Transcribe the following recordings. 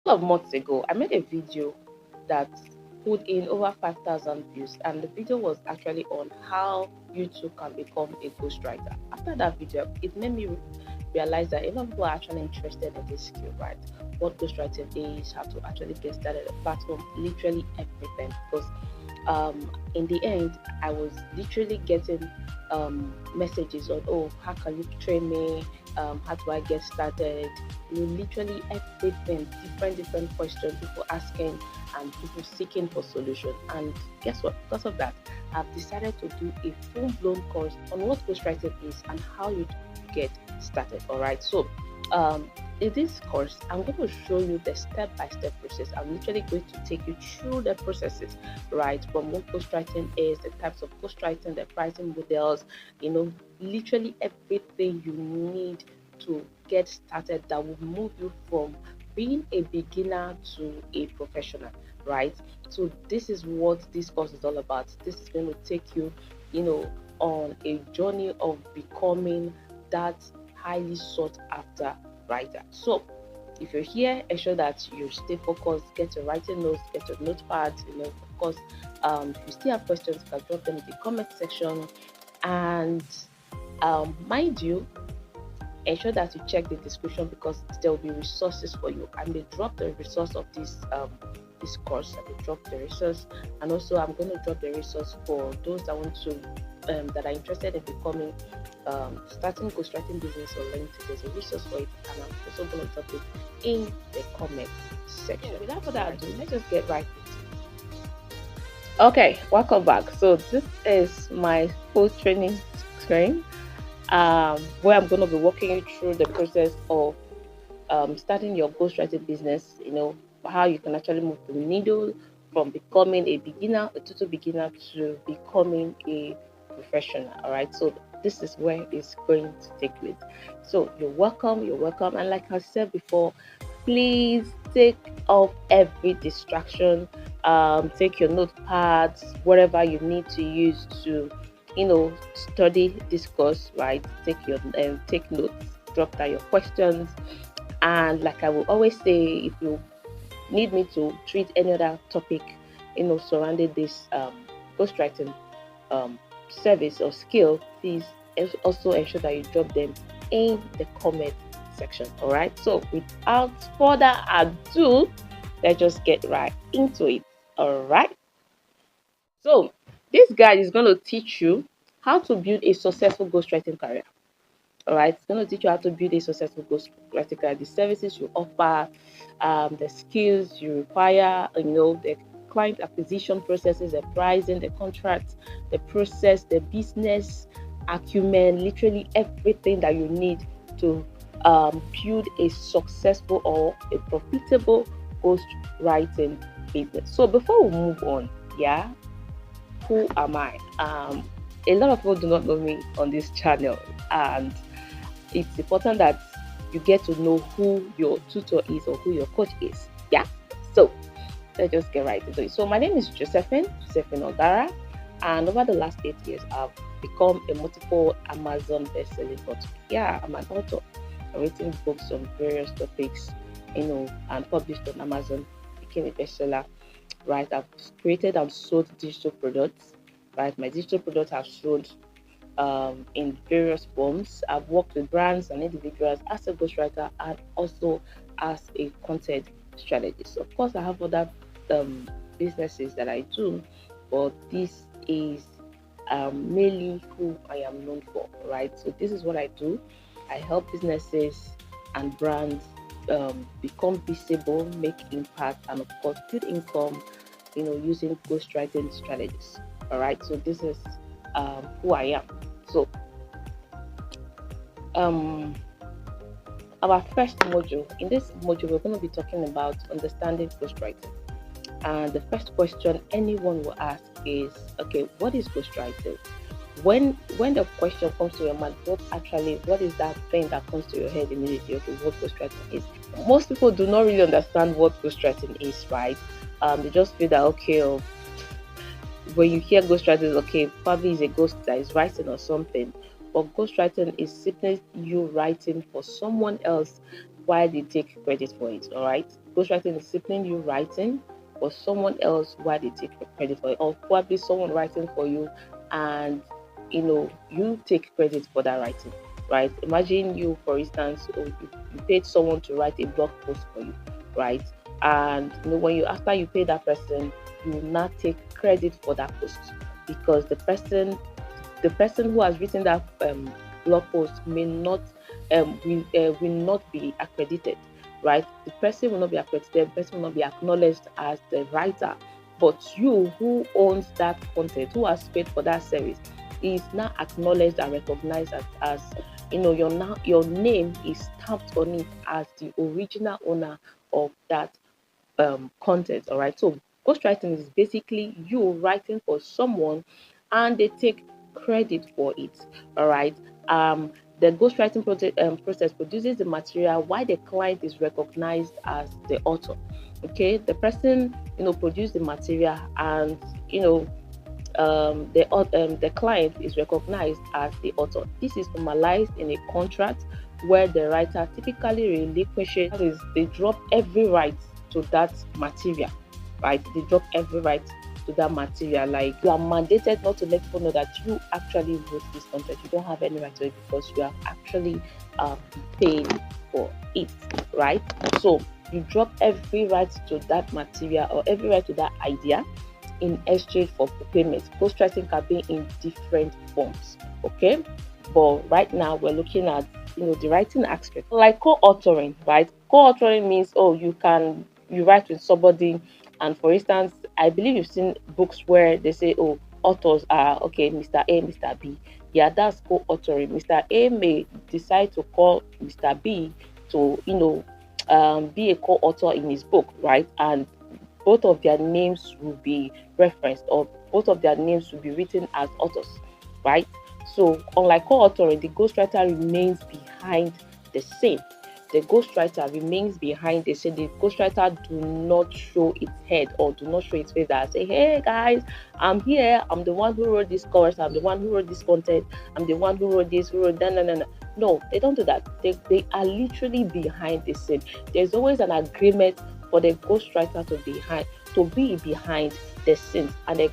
Couple of months ago, I made a video that put in over 5,000 views, and the video was actually on how you too can become a ghostwriter. After that video, it made me realize that a lot of people are actually interested in this skill, right? What ghostwriting is, how to actually get started, a platform, literally everything. Because in the end, I was literally getting messages on, oh, how can you train me? How do I get started? Literally everything, different questions, people asking and people seeking for solution. And guess what? Because of that, I've decided to do a full-blown course on what ghostwriting is and how you get started. All right. So in this course, I'm going to show you the step-by-step process. I'm literally going to take you through the processes, right? From what ghostwriting is, the types of ghostwriting, the pricing models, literally everything you need to get started that will move you from being a beginner to a professional, right? So this is what this course is all about. This is going to take you, on a journey of becoming that highly sought after writer. So if you're here, ensure that you stay focused, get your writing notes, get your notepad, of course, if you still have questions, you can drop them in the comment section. And mind you, ensure that you check the description because there will be resources for you. I may drop the resource of this course. I may drop the resource, and also I'm going to drop the resource for those that want to that are interested in becoming starting ghostwriting business or learning to. There's a resource for it, and I'm also going to drop it in the comment section. So without further ado, let's just get right into it. Okay, welcome back. So this is my full training screen, where I'm going to be walking you through the process of starting your ghostwriting business. How you can actually move the needle from becoming a beginner, a total beginner, to becoming a professional. All right. So this is where it's going to take place. So you're welcome. You're welcome. And like I said before, please take off every distraction. Take your notepads, whatever you need to use to, study this course. Right. Take notes. Drop down your questions. And like I will always say, if you need me to treat any other topic, surrounding this ghostwriting um, service or skill, please also ensure that you drop them in the comment section. All right. So without further ado, let's just get right into it. All right. So this guide is going to teach you how to build a successful ghostwriting career. All right, it's going to teach you how to build a successful ghostwriting career, the services you offer, the skills you require, the client acquisition processes, the pricing, the contracts, the process, the business acumen, literally everything that you need to build a successful or a profitable ghostwriting business. So before we move on, yeah, who am I? A lot of people do not know me on this channel, and it's important that you get to know who your tutor is or who your coach is. Yeah. So let's just get right into it. So my name is Josephine Ogara, and over the last 8 years, I've become a multiple Amazon best-selling author. Yeah, I'm an author. I've written books on various topics, and published on Amazon, became a bestseller. Right. I've created and sold digital products. Right. My digital products have sold in various forms. I've worked with brands and individuals as a ghostwriter and also as a content strategist. Of course, I have other businesses that I do, but this is mainly who I am known for, right? So this is what I do. I help businesses and brands become visible, make impact, and of course, build income, using ghostwriting strategies. All right. So this is who I am. So, um, our first module. In this module, we're going to be talking about understanding ghostwriting. And the first question anyone will ask is, okay, what is ghostwriting? When the question comes to your mind, what is that thing that comes to your head immediately? Okay, what ghostwriting is? Most people do not really understand what ghostwriting is, right? They just feel that okay, when you hear ghostwriting, okay, probably is a ghost that is writing or something. But ghostwriting is simply you writing for someone else while they take credit for it. All right, ghostwriting is simply you writing for someone else while they take credit for it, or probably someone writing for you, and you take credit for that writing. Right? Imagine you, for instance, you paid someone to write a blog post for you, right? And when you after you pay that person, you will not take credit for that post, because the person who has written that blog post may not will not be accredited, right? The person will not be accredited, the person will not be acknowledged as the writer, but you, who owns that content, who has paid for that service, is now acknowledged and recognized as your name is stamped on it as the original owner of that content. All right, so ghostwriting is basically you writing for someone and they take credit for it. All right. The ghostwriting process produces the material while the client is recognized as the author. Okay, the person produced the material, and the client is recognized as the author. This is formalized in a contract where the writer typically relinquishes, that is, they drop every right to that material, right? They drop every right to that material. Like, you are mandated not to let people know that you actually wrote this content. You don't have any right to it because you have actually paid for it, right? So you drop every right to that material or every right to that idea in exchange for payment. Ghostwriting can be in different forms. Okay, but right now we're looking at the writing aspect, like co-authoring. Right, co-authoring means, you write with somebody, and for instance, I believe you've seen books where they say, oh, authors are okay, Mr. A, Mr. B. Yeah, that's co-authoring. Mr. A may decide to call Mr. B to be a co-author in his book, right? And both of their names will be referenced, or both of their names will be written as authors, right? So, unlike co-authoring, the ghostwriter remains behind the scene. The ghostwriter remains behind the scene. The ghostwriter do not show its head or do not show its face that say, hey guys, I'm here. I'm the one who wrote this course. I'm the one who wrote this content. I'm the one who wrote this, who wrote that. No, no, no. No, they don't do that. They are literally behind the scene. There's always an agreement for the ghostwriter to be behind the scenes, and the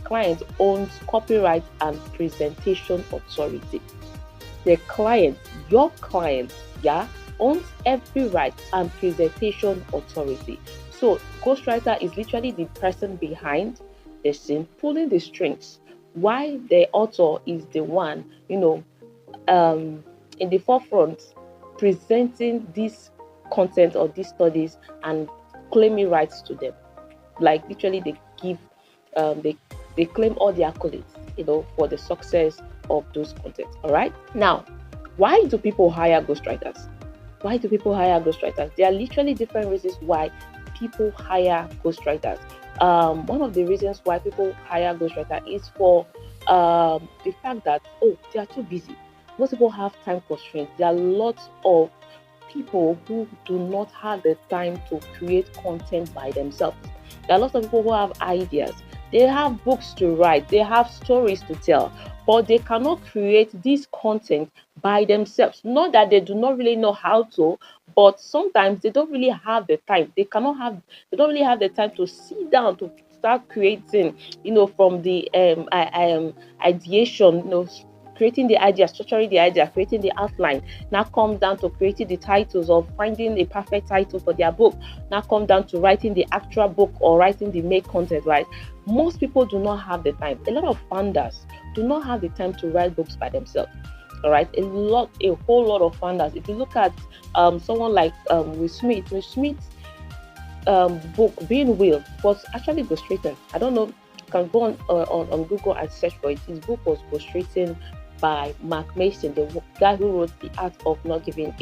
client owns copyright and presentation authority. The client, your client, yeah, owns every right and presentation authority. So ghostwriter is literally the person behind the scene pulling the strings, while the author is the one, in the forefront, presenting this content or these studies and claiming rights to them. Like, literally, they give, they claim all the accolades, for the success of those content. All right. Now, why do people hire ghostwriters? Why do people hire ghostwriters? There are literally different reasons why people hire ghostwriters. One of the reasons why people hire ghostwriter is for the fact that, they are too busy. Most people have time constraints. There are lots of people who do not have the time to create content by themselves. There are lots of people who have ideas. They have books to write, they have stories to tell, but they cannot create this content by themselves. Not that they do not really know how to, but sometimes they don't really have the time. They don't really have the time to sit down to start creating, from the ideation, creating the idea, structuring the idea, creating the outline. Now comes down to creating the titles, or finding a perfect title for their book. Now come down to writing the actual book or writing the main content, right? Most people do not have the time. A lot of founders do not have the time to write books by themselves. All right, a whole lot of founders. If you look at someone like Will Smith's book Being Will was actually ghostwritten. I don't know. You can go on Google and search for it. His book was ghostwritten by Mark Mason, the guy who wrote The Art of Not Giving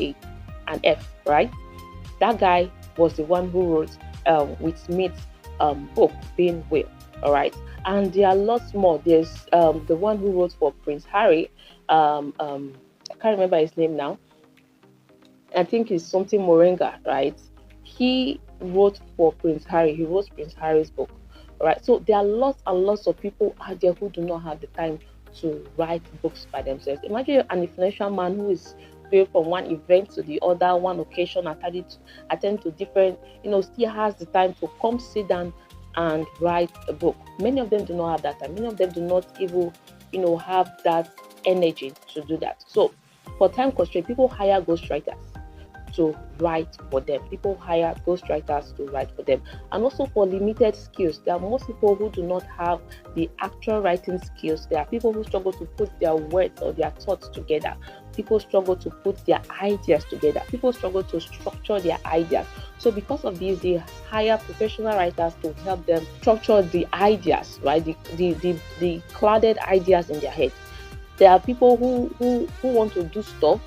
an F, right? That guy was the one who wrote Will Smith's book Being Will. All right, and there are lots more. There's the one who wrote for Prince Harry. I can't remember his name now. I think it's something Moringa, right? He wrote for Prince Harry. He wrote Prince Harry's book. All right. So there are lots and lots of people out there who do not have the time to write books by themselves. Imagine an influential man go from one event to the other, one occasion, attend to different, still has the time to come sit down and write a book. Many of them do not have that time. Many of them do not even, have that energy to do that. So for time constraint, people hire ghostwriters to write for them. People hire ghostwriters to write for them. And also for limited skills, there are most people who do not have the actual writing skills. There are people who struggle to put their words or their thoughts together. People struggle to put their ideas together. People struggle to structure their ideas. So because of this, they hire professional writers to help them structure the ideas, right? The clouded ideas in their head. There are people who want to do stuff,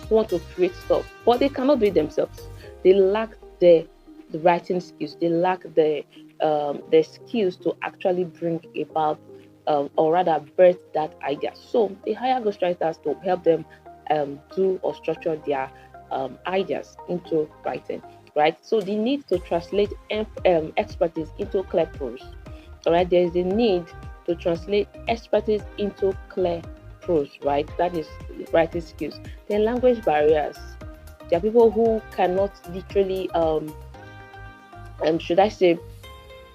who want to create stuff, but they cannot do it themselves. They lack the writing skills. They lack the skills to actually bring about or rather birth that idea. So they hire ghostwriters to help them do or structure their ideas into writing, right? So the need to translate expertise into clear prose. All right, there is a need to translate expertise into clear prose, right? That is writing skills. Then language barriers. There are people who cannot literally, should I say,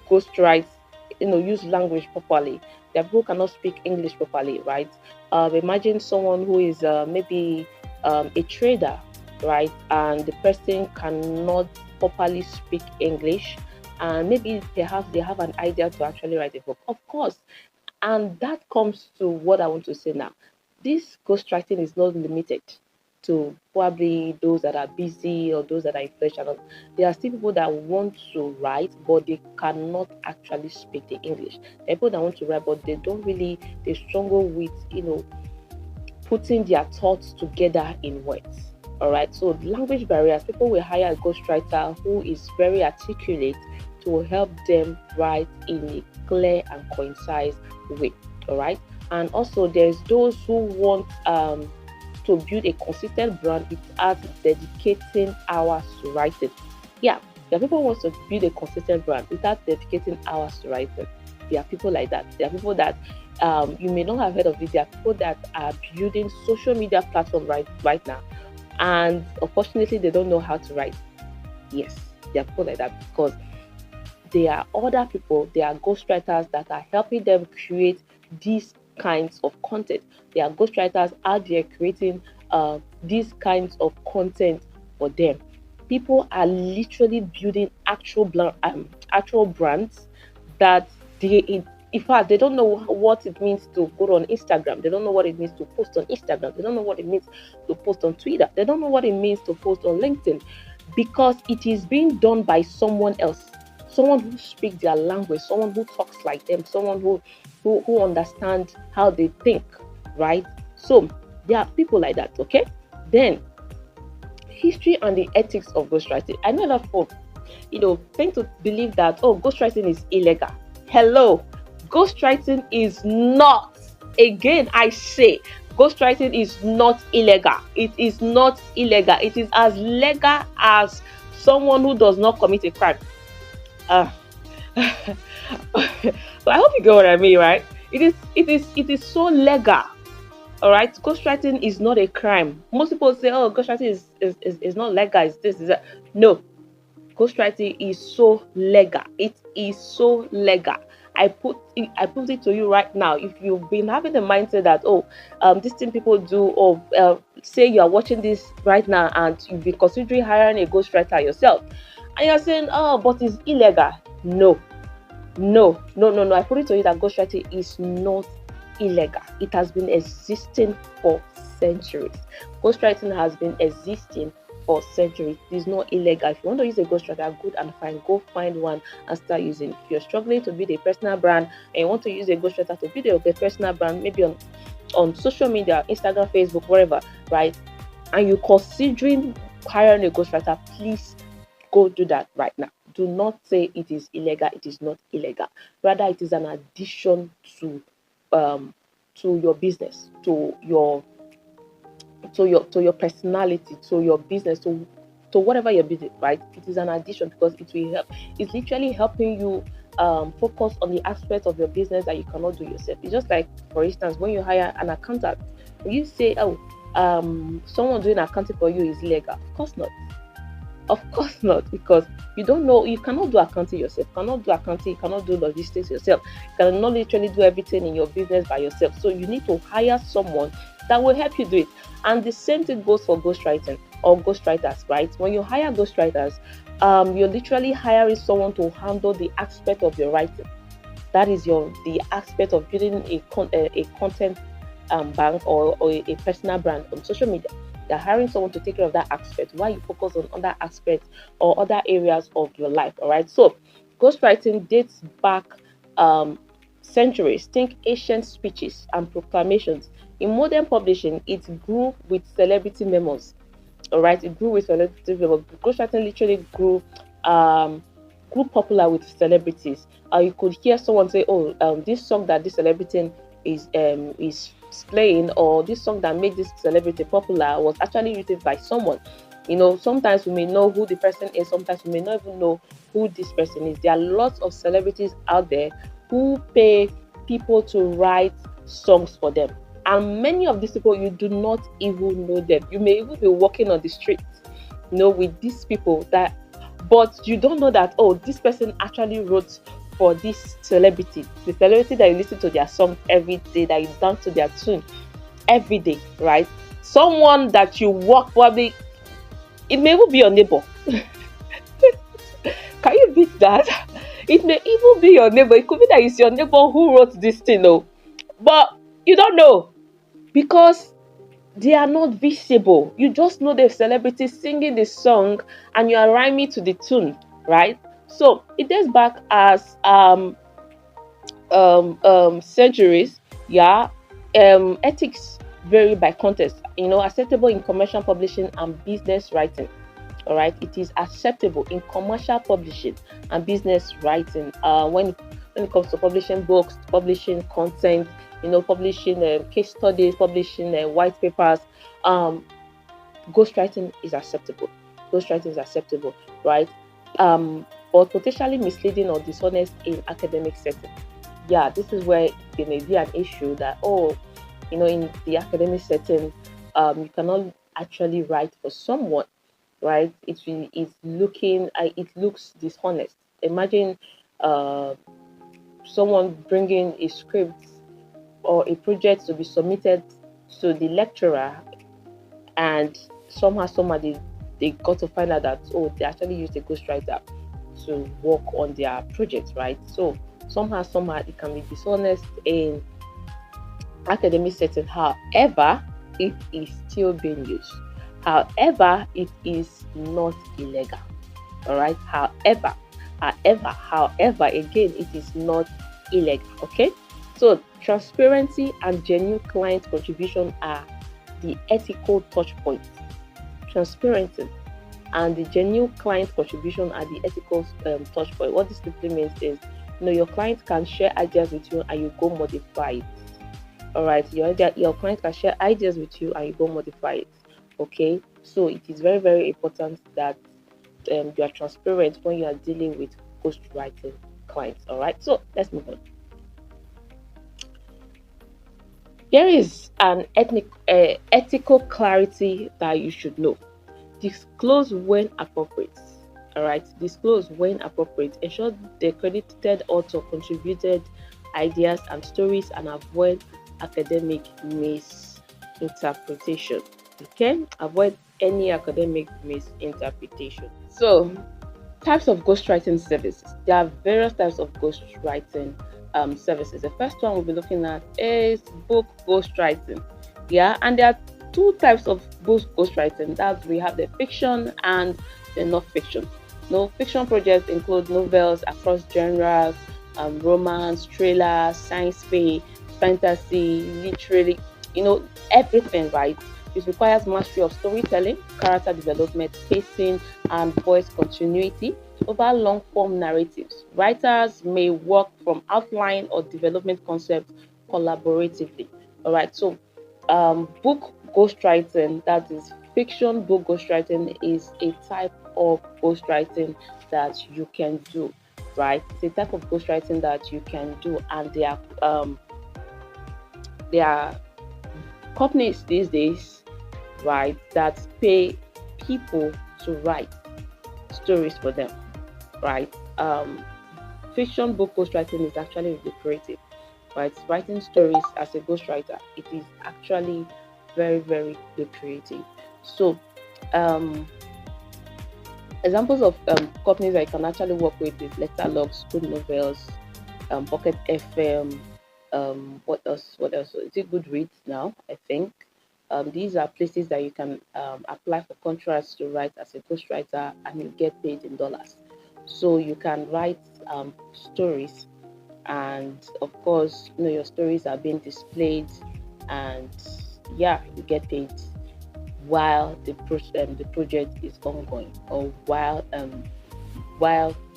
ghostwrite, use language properly. There are people who cannot speak English properly, right? Imagine someone who is maybe a trader, right? And the person cannot properly speak English, and maybe perhaps they have an idea to actually write a book. Of course, and that comes to what I want to say now. This ghostwriting is not limited to probably those that are busy or those that are influential. There are still people that want to write, but they cannot actually speak the English. There are people that want to write, but they struggle with, putting their thoughts together in words. All right. So language barriers, people will hire a ghostwriter who is very articulate to help them write in a clear and concise way. All right. And also there's those who want to build a consistent brand without dedicating hours to writing. Yeah, there are people who want to build a consistent brand without dedicating hours to writing. There are people like that. There are people that you may not have heard of it. There are people that are building social media platform right now, and unfortunately they don't know how to write. Yes, there are people like that because there are other people, there are ghostwriters that are helping them create these kinds of content. There are ghostwriters out there creating these kinds of content for them. People are literally building actual brands that in fact, they don't know what it means to go on Instagram. They don't know what it means to post on Instagram. They don't know what it means to post on Twitter. They don't know what it means to post on LinkedIn because it is being done by someone else. Someone who speaks their language, someone who talks like them, someone who understands how they think, right? So there are people like that, okay? Then history and the ethics of ghostwriting. I know a lot of people, tend to believe that ghostwriting is illegal. Hello, ghostwriting is not. Again, I say ghostwriting is not illegal. It is not illegal. It is as legal as someone who does not commit a crime. Uh, so I hope you get what I mean, right? It is so legal. All right, ghostwriting is not a crime. Most people say, "Oh, ghostwriting is not legal. It's this, is that." No, ghostwriting is so legal. It is so legal. I put it to you right now. If you've been having the mindset that this thing people do, or say you are watching this right now and you've been considering hiring a ghostwriter yourself, and you're saying, "Oh, but it's illegal." No, no, no, no, no. I put it to you that ghostwriting is not illegal. It has been existing for centuries. Ghostwriting has been existing for centuries. It is not illegal. If you want to use a ghostwriter, good and fine. Go find one and start using. If you're struggling to build a personal brand and you want to use a ghostwriter to build a personal brand, maybe on social media, Instagram, Facebook, wherever, right? And you're considering hiring a ghostwriter, please go do that right now. Do not say it is illegal. It is not illegal. Rather, it is an addition to your business, to your personality, to your business, to whatever you're business, right? It is an addition because it will help. It's literally helping you focus on the aspect of your business that you cannot do yourself. It's just like, for instance, when you hire an accountant, you say, "Oh, someone doing accounting for you is illegal? Of course not. Of course not, because you don't know, you cannot do accounting yourself, you cannot do accounting, you cannot do logistics yourself, you cannot literally do everything in your business by yourself. So you need to hire someone that will help you do it. And the same thing goes for ghostwriting or ghostwriters, right? When you hire ghostwriters, you're literally hiring someone to handle the aspect of your writing. That is the aspect of building a content bank, or a personal brand on social media. They're hiring someone to take care of that aspect while you focus on other aspects or other areas of your life. All right. So ghostwriting dates back centuries. Think ancient speeches and proclamations. In modern publishing, it grew with celebrity memos. All right, it grew with celebrity memos. Ghostwriting literally grew popular with celebrities. You could hear someone say, "Oh, this song that this celebrity is playing, or this song that made this celebrity popular was actually written by someone." Sometimes we may know who the person is. Sometimes we may not even know who this person is. There are lots of celebrities out there who pay people to write songs for them, and many of these people, you do not even know them. You may even be walking on the street, with these people, but you don't know that, oh, this person actually wrote for this celebrity, the celebrity that you listen to their song every day, that you dance to their tune every day, right? Someone that you walk, probably it may even be your neighbor. Can you beat that? It may even be your neighbor. It could be that it's your neighbor who wrote this thing, but you don't know, because they are not visible. You just know the celebrity singing the song and you are rhyming to the tune, right? So it dates back as centuries. Yeah. Ethics vary by context. Acceptable in commercial publishing and business writing. All right, it is acceptable in commercial publishing and business writing. When it comes to publishing books, publishing content, publishing case studies, publishing white papers, um, ghostwriting is acceptable. Ghostwriting is acceptable, right? But potentially misleading or dishonest in academic setting. Yeah, this is where it may be an issue that, oh, in the academic setting, you cannot actually write for someone, right? It looks dishonest. Imagine uh, someone bringing a script or a project to be submitted to the lecturer, and somehow they got to find out that, oh, they actually used a ghostwriter to work on their project, right? So somehow it can be dishonest in academic setting. However, it is still being used. However, it is not illegal. All right. However, again, it is not illegal. Okay. So transparency and genuine client contribution are the ethical touch points. Transparency and the genuine client contribution are the ethical touch point. What this simply means is, your client can share ideas with you and you go modify it. All right, your client can share ideas with you and you go modify it. Okay, so it is very, very important that you are transparent when you are dealing with ghostwriting clients. All right, so let's move on. There is an ethical clarity that you should know. Disclose when appropriate. All right, disclose when appropriate. Ensure the credited author contributed ideas and stories, and avoid academic misinterpretation. Okay, avoid any academic misinterpretation. So, types of ghostwriting services. There are various types of ghostwriting services. The first one we'll be looking at is book ghostwriting. Yeah, and there are two types of book ghostwriting. That we have the fiction and the non-fiction. Non-fiction projects include novels across genres, romance, thriller, science fiction, fantasy, literary, everything, right? It requires mastery of storytelling, character development, pacing, and voice continuity over long form narratives. Writers may work from outline or development concepts collaboratively. All right, so book ghostwriting, that is fiction book ghostwriting, is a type of ghostwriting that you can do, right? It's a type of ghostwriting that you can do, and there are companies these days right, that pay people to write stories for them, right? Fiction book ghostwriting is actually lucrative, right? Writing stories as a ghostwriter, it is actually very, very lucrative. So, um, examples of companies I can actually work with is Letterlogs, Good Novels, Pocket FM. What else? What else? Is it Goodreads now? I think. These are places that you can apply for contracts to write as a ghostwriter, and you get paid in dollars. So you can write stories, and of course, your stories are being displayed, and yeah, you get paid while the project is ongoing, or while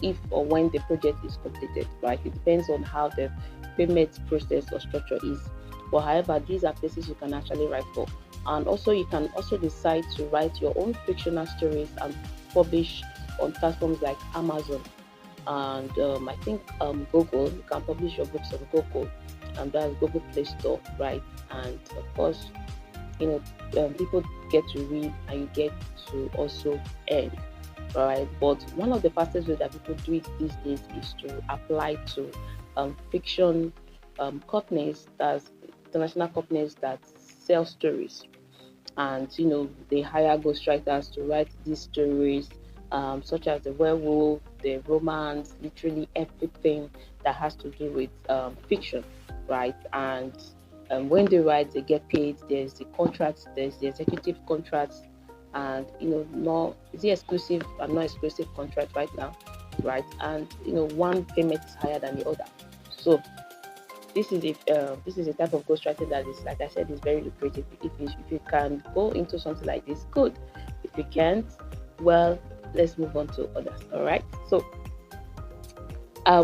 if or when the project is completed, right? It depends on how the payment process or structure is. But however, these are places you can actually write for. And also you can also decide to write your own fictional stories and publish on platforms like Amazon and I think Google. You can publish your books on Google, and that's Google Play Store, right? And of course, you people get to read and you get to also earn, right? But one of the fastest ways that people do it these days is to apply to fiction companies, that's international companies that sell stories, and they hire ghostwriters to write these stories, such as the werewolf, the romance, literally everything that has to do with fiction, right? And when they write, they get paid. There's the contracts, there's the executive contracts, and no, is it exclusive and not exclusive contract right now, right? And one payment is higher than the other. So this is a type of ghostwriting that is, like I said, is very lucrative. If you can go into something like this, good. If you can't, well, let's move on to others. All right. So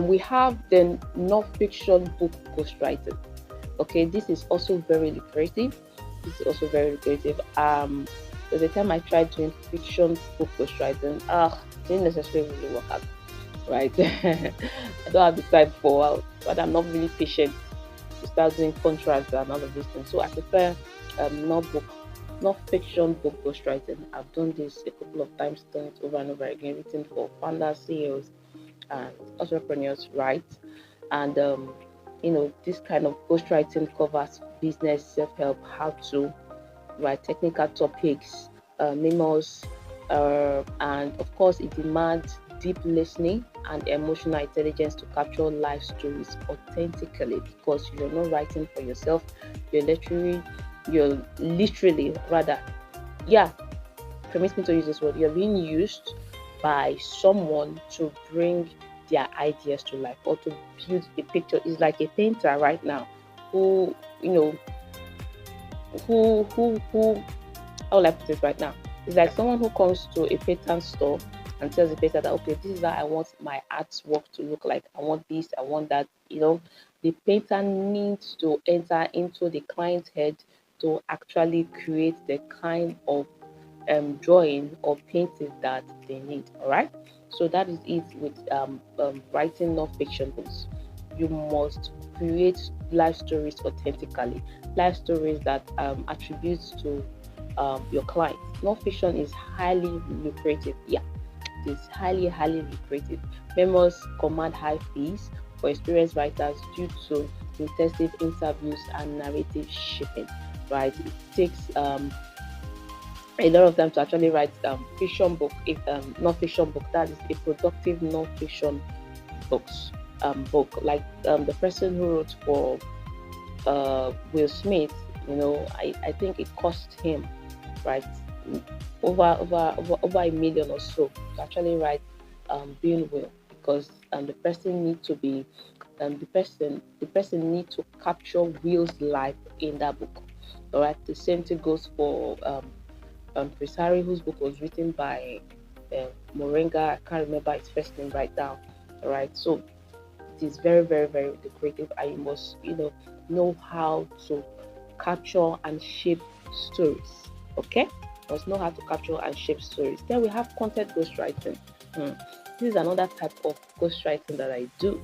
we have the non-fiction book ghostwriting. Okay, this is also very lucrative. This is also very lucrative. There's a time I tried doing fiction book ghostwriting. Didn't necessarily really work out, right? I don't have the time for, but I'm not really patient to start doing contracts and all of these things. So I prefer not fiction book ghostwriting. I've done this a couple of times, done it over and over again, written for founders, CEOs, and entrepreneurs, right? And this kind of ghostwriting covers business, self-help, how to write technical topics, memos, and of course, it demands deep listening and emotional intelligence to capture life stories authentically, because you're not writing for yourself. You're literally rather, yeah, permit me to use this word, you're being used by someone to bring their ideas to life or to build a picture. It's like a painter right now who, you know, who how will I put this right now? It's like someone who comes to a painter store and tells the painter that, okay, this is how I want my artwork to look like. I want this, I want that. The painter needs to enter into the client's head to actually create the kind of drawing or painting that they need. All right. So that is it with writing non-fiction books. You must create life stories authentically, life stories that attributes to your client. Non-fiction is highly lucrative. Yeah, it is highly, highly lucrative. Memos command high fees for experienced writers due to intensive interviews and narrative shaping. Right, it takes a lot of time to actually write fiction book, if non-fiction book, that is a productive non-fiction book, like the person who wrote for Will Smith. I think it cost him, right, over a million or so to actually write being Will, because the person need to be the person need to capture Will's life in that book. All right, the same thing goes for Chris Harry, whose book was written by Moringa. I can't remember his first name right now. All right, so it is very, very, very lucrative, and you must, know how to capture and shape stories. Okay, you must know how to capture and shape stories. Then we have content ghostwriting. This is another type of ghostwriting that I do.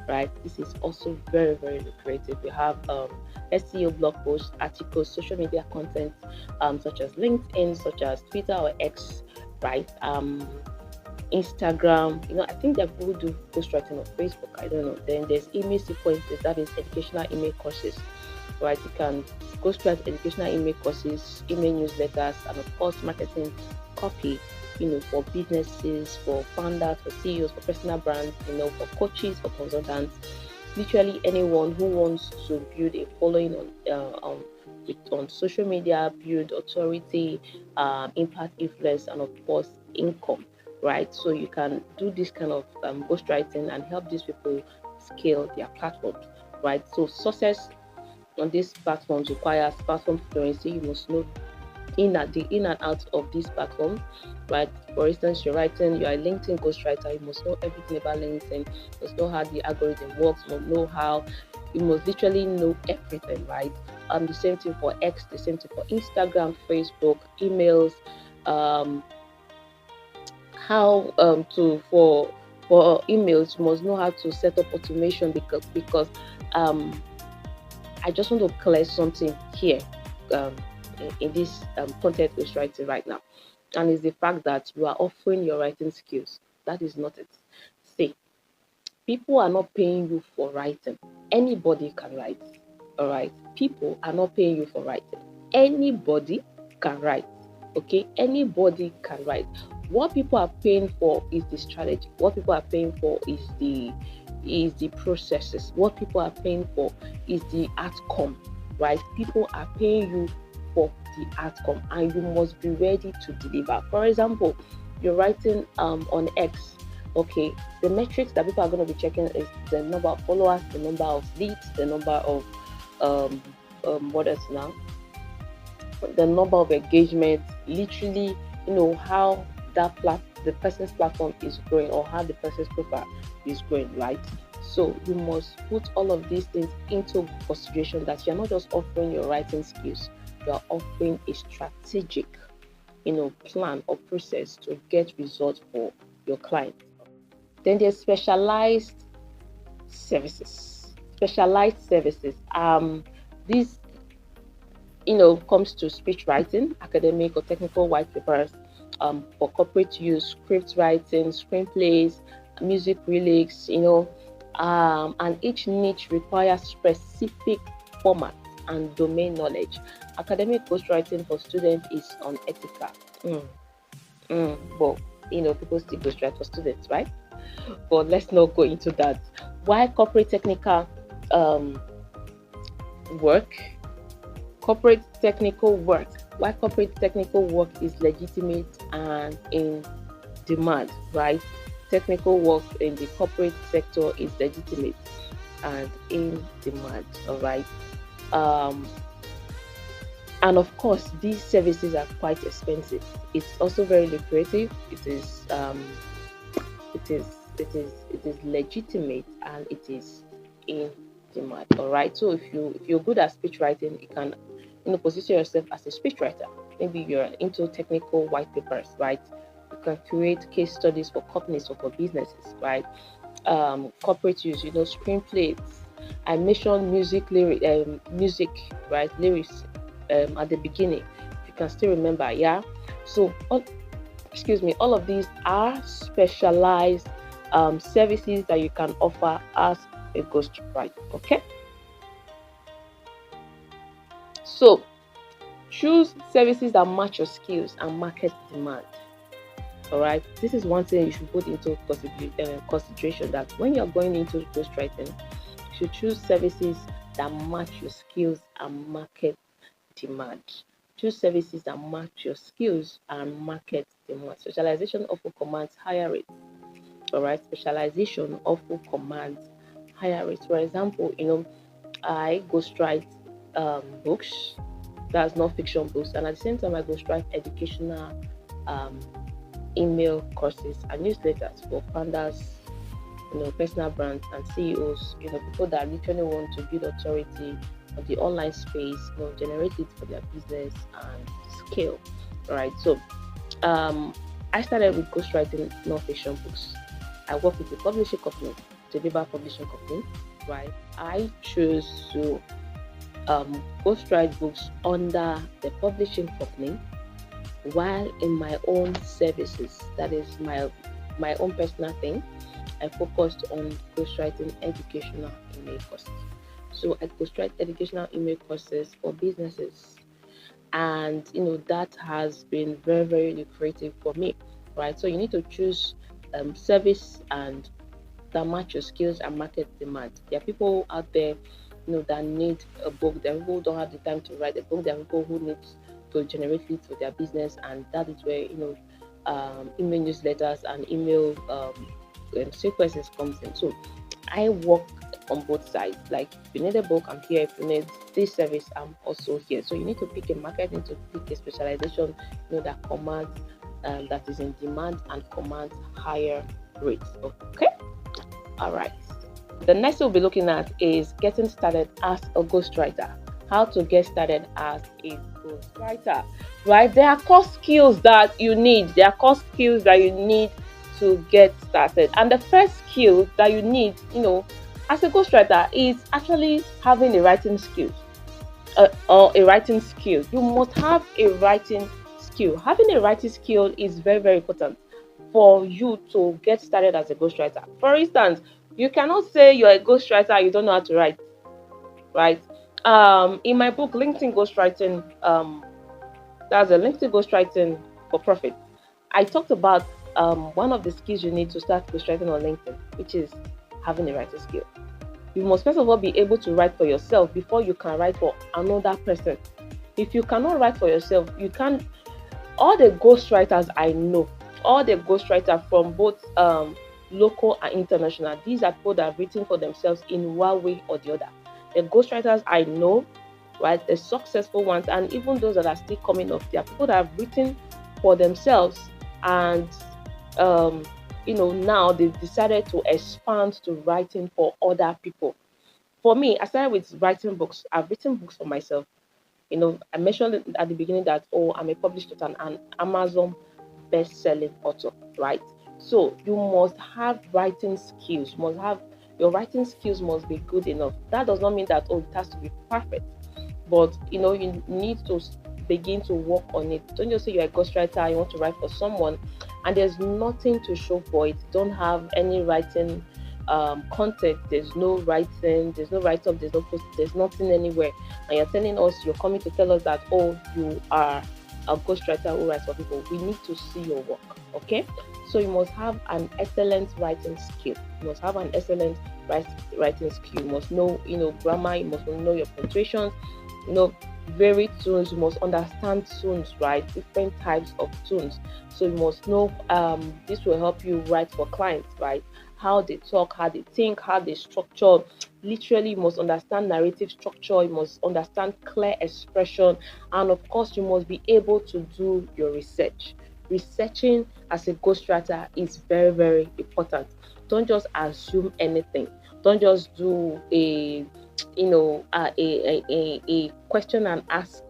right? This is also very, very lucrative. We have SEO, blog posts, articles, social media content, such as LinkedIn, such as Twitter or X, right? Instagram, I think that people do ghostwriting on Facebook. I don't know. Then there's email sequences, that is educational email courses, right? You can ghostwrite educational email courses, email newsletters, and of course, marketing copy, for businesses, for founders, for CEOs, for personal brands, for coaches, for consultants, literally anyone who wants to build a following on social media, build authority, impact, influence, and of course income, right? So you can do this kind of ghostwriting and help these people scale their platforms, right? So success on these platforms requires platform fluency. You must know in and out of this platform, right? For instance, you're a LinkedIn ghostwriter, you must know everything about LinkedIn, you must know how the algorithm works, you must literally know everything, right? The same thing for X, the same thing for Instagram, Facebook, emails, um, how to for emails, you must know how to set up automation because I just want to clear something here um, in this content ghostwriting right now, and it's the fact that you are offering your writing skills. That is not it. See, people are not paying you for writing. Anybody can write. All right. People are not paying you for writing. Anybody can write. Okay. Anybody can write. What people are paying for is the strategy. What people are paying for is the processes. What people are paying for is the outcome. Right? People are paying you for the outcome, and you must be ready to deliver. For example, you're writing on X. Okay, the metrics that people are going to be checking is the number of followers, the number of leads, the number of um, what else now? The number of engagement. Literally, how the person's platform is growing or how the person's profile is growing, right? So you must put all of these things into consideration that you're not just offering your writing skills, you are offering a strategic, plan or process to get results for your client. Then there's services. Specialized services. This comes to speech writing, academic or technical white papers, for corporate use, script writing, screenplays, music lyrics, and each niche requires specific format and domain knowledge. Academic ghostwriting for students is unethical. But people still ghostwrite for students, right? But let's not go into that. Why corporate technical um, work? Corporate technical work. Why corporate technical work is legitimate and in demand, right? Technical work in the corporate sector is legitimate and in demand, all right? Um, and of course, these services are quite expensive. It's also very lucrative. It is legitimate and it is in demand. All right. So if you're good at speech writing, you can position yourself as a speech writer. Maybe you're into technical white papers, right? You can create case studies for companies or for businesses, right? Corporate use, screenplays. I mentioned music, right? Lyrics at the beginning. If you can still remember, yeah. So all of these are specialized services that you can offer as a ghostwriter. Okay, so choose services that match your skills and market demand. All right, this is one thing you should put into consideration, that when you're going into ghostwriting, you should choose services that match your skills and market demand. Choose services that match your skills and market demand. Specialization often commands higher rates. All right, specialization often commands higher rates. For example, I ghostwrite books, that's not fiction books, and at the same time I ghostwrite educational um, email courses and newsletters for founders, personal brands and CEOs, people that literally want to build authority on the online space, generate it for their business and scale. All right, so I started with ghostwriting non-fiction books. I work with a publishing company. deliver publishing company, right? I chose to ghostwrite books under the publishing company while in my own services. That is my own personal thing. I focused on ghostwriting educational email courses. So I ghostwrite educational email courses for businesses, and that has been very very lucrative for me, right? So you need to choose service and that match your skills and market demand. There are people out there, that need a book. There are people who don't have the time to write a book. There are people who need to generate leads for their business, and that is where email newsletters and email sequences comes in. So I work on both sides. Like if you need a book, I'm here. If you need this service, I'm also here. So you need to pick a market, you need to pick a specialization, that commands that is in demand and commands higher rates. Okay. All right. The next we'll be looking at is getting started as a ghostwriter. How to get started as a ghostwriter, right? There are core skills that you need. There are core skills that you need to get started. And the first skill that you need, as a ghostwriter is actually having a writing skill. Or a writing skill. You must have a writing skill. Having a writing skill is very, very important for you to get started as a ghostwriter. For instance, you cannot say you're a ghostwriter and you don't know how to write, right? In my book, LinkedIn Ghostwriting, that's a LinkedIn Ghostwriting for Profit. I talked about one of the skills you need to start ghostwriting on LinkedIn, which is having a writing skill. You must first of all be able to write for yourself before you can write for another person. If you cannot write for yourself, you can't. All the ghostwriters I know, all the ghostwriters from both local and international, these are people that have written for themselves in one way or the other. The ghostwriters I know, right, the successful ones, and even those that are still coming up, they are people that have written for themselves, and now they've decided to expand to writing for other people. For me, I started with writing books. I've written books for myself. I mentioned at the beginning that, I'm a published author and an Amazon best-selling author, right? So you must have writing skills. You must have your writing skills must be good enough. That does not mean that it has to be perfect, but you need to begin to work on it. Don't just say you're a ghostwriter, you want to write for someone, and there's nothing to show for it. Don't have any writing content. There's no writing, there's no write up, there's no post, there's nothing anywhere, and you're telling us, you're coming to tell us that, you are a ghostwriter who writes for people. We need to see your work. Okay, so you must have an excellent writing skill. You must have an excellent writing skill. You must know grammar. You must know your punctuations. Varied tunes. You must understand tunes, right? Different types of tunes. So you must know, this will help you write for clients, right? How they talk, how they think, how they structure. Literally, you must understand narrative structure. You must understand clear expression, and of course you must be able to do your research. Researching as a ghostwriter is very very important. Don't just assume anything. Don't just do a question and ask,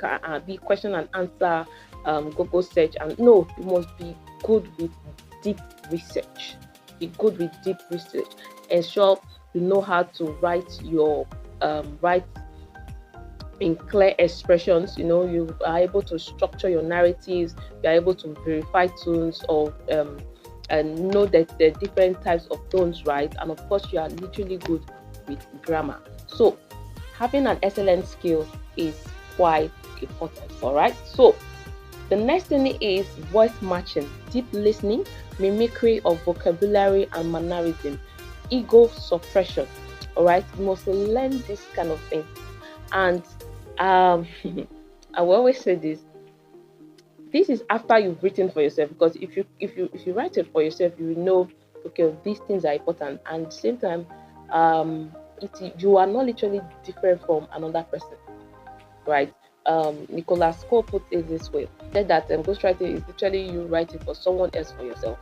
be question and answer, Google search. And no, you must be good with deep research. Be good with deep research. Ensure you know how to write your write in clear expressions. You are able to structure your narratives. You are able to verify tones of and know that there are different types of tones, right? And of course, you are literally good with grammar. So having an excellent skill is quite important. All right. So the next thing is voice matching, deep listening, mimicry of vocabulary and mannerism, ego suppression. All right, you must learn this kind of thing. And I will always say this. This is after you've written for yourself, because if you write it for yourself, you will know, okay, these things are important, and at the same time, you are not literally different from another person, right? Nicholas Cole put it this way: said that ghostwriting is literally you writing for someone else for yourself.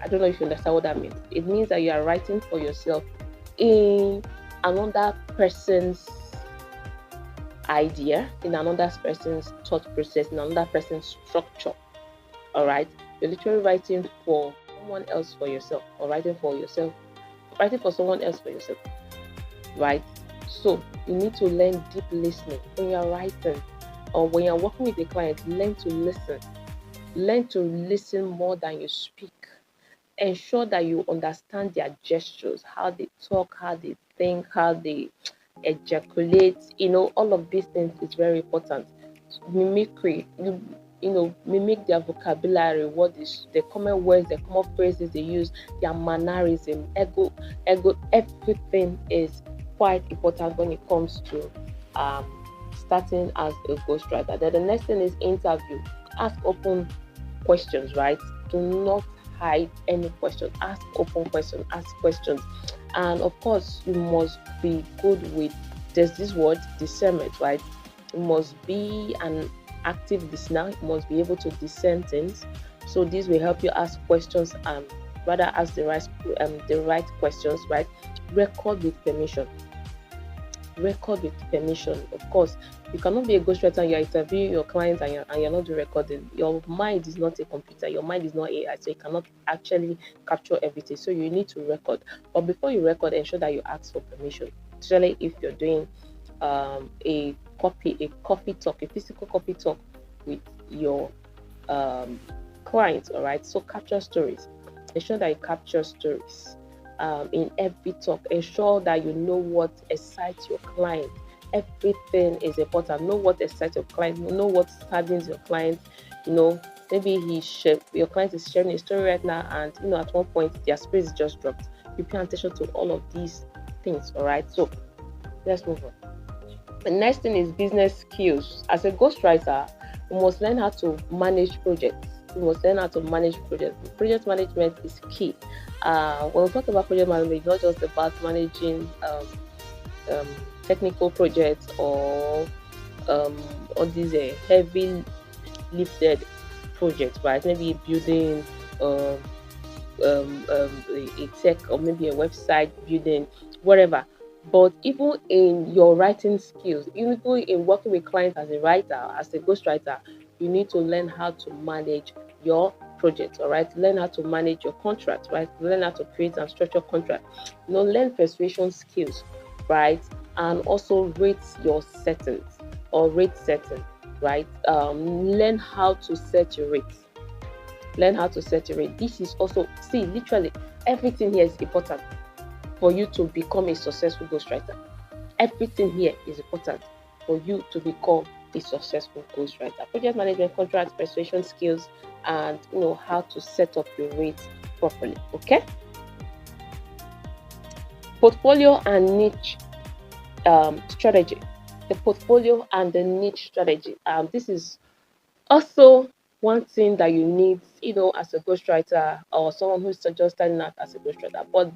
I don't know if you understand what that means. It means that you are writing for yourself in another person's idea, in another person's thought process, in another person's structure. All right, you're literally writing for someone else for yourself, or writing for yourself writing for someone else for yourself, right? So you need to learn deep listening when you're writing or when you're working with a client. Learn to listen. Learn to listen more than you speak. Ensure that you understand their gestures, how they talk, how they think, how they ejaculate. All of these things is very important. Mimicry, mimic their vocabulary, what is the common words, the common phrases they use, their mannerism, ego, everything is quite important when it comes to um, starting as a ghostwriter. Then the next thing is interview. Ask open questions, right? Do not hide any question. Ask open questions. Ask questions, and of course, you must be good with this word discernment, right? You must be an active listener. You must be able to discern things. So this will help you ask questions and rather ask the right questions, right? Record with permission. Record with permission. Of course, you cannot be a ghostwriter and you're interviewing your clients and you're not doing recording. Your mind is not a computer, your mind is not AI, so you cannot actually capture everything. So you need to record. But before you record, ensure that you ask for permission. Especially if you're doing a coffee talk, a physical coffee talk with your um, clients. All right. So capture stories. Ensure that you capture stories in every talk. Ensure that you know what excites your client. Everything is important. Know what excites your client. Know what saddens your client. Maybe your client is sharing a story right now, and at one point their spirit is just dropped. You pay attention to all of these things. All right. So let's move on. The next thing is business skills. As a ghostwriter, you must learn how to manage projects. You must learn how to manage projects. Project management is key. When we talk about project management, it's not just about managing technical projects or all these heavy lifted projects, right? Maybe building a tech or maybe a website building, whatever. But even in your writing skills, even in working with clients as a writer, as a ghostwriter, you need to learn how to manage your project, all right? Learn how to manage your contract, right? Learn how to create and structure contract. Learn persuasion skills, right? And also rate your settings or rate setting, right? Learn how to set your rates. Learn how to set your rate. This is also, see, literally everything here is important for you to become a successful ghostwriter. Everything here is important for you to become a successful ghostwriter. Project management, contract, persuasion skills, and how to set up your rates properly. Okay. Portfolio and niche strategy. The portfolio and the niche strategy. This is also one thing that you need, as a ghostwriter or someone who's just starting out as a ghostwriter. But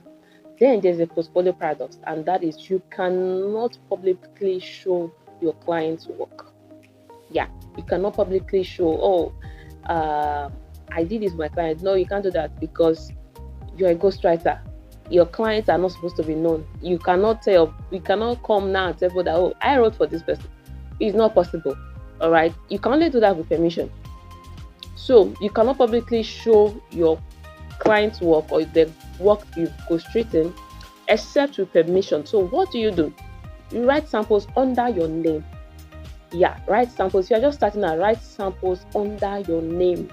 then there's a portfolio paradox, and that is you cannot publicly show your client's work. Yeah, you cannot publicly show, I did this with my client. No, you can't do that because you're a ghostwriter. Your clients are not supposed to be known. You cannot come now and tell people that, I wrote for this person. It's not possible. All right. You can only do that with permission. So you cannot publicly show your client's work or the work you've ghostwritten except with permission. So what do? You write samples under your name. Yeah, write samples. If you're just starting out, write samples under your name.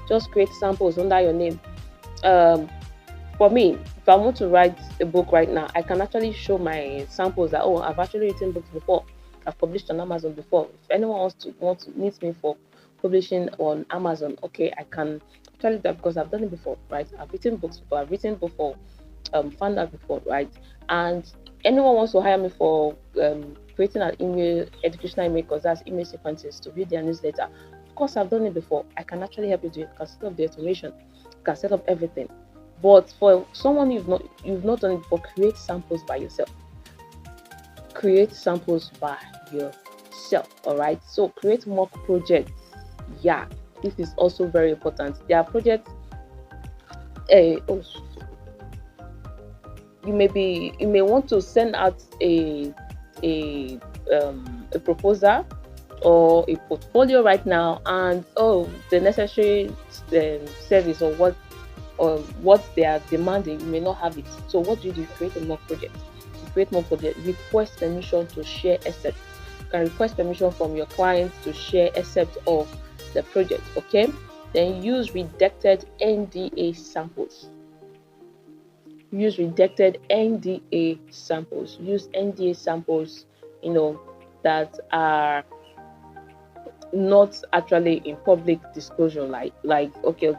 Just create samples under your name. For me, if I want to write a book right now, I can actually show my samples that, I've actually written books before. I've published on Amazon before. If anyone needs me for publishing on Amazon, okay, I can actually do that because I've done it before, right? I've written books before. I've written before, found out before, right? And anyone wants to hire me for creating an educational email, because that's email sequences to build their newsletter. Of course, I've done it before. I can actually help you do it. I can set up the automation, I can set up everything. But for someone you've not done it before, create samples by yourself. Create samples by yourself. All right. So create mock projects. Yeah, this is also very important. There are projects. You may want to send out a proposal or a portfolio right now, and the necessary service or or what they are demanding, you may not have it. So what do? You create a more project. You create more project. Request permission to share assets. You can request permission from your clients to share assets of the project. Okay. Then use redacted NDA samples. Use redacted NDA samples. Use NDA samples, that are not actually in public disclosure, like okay,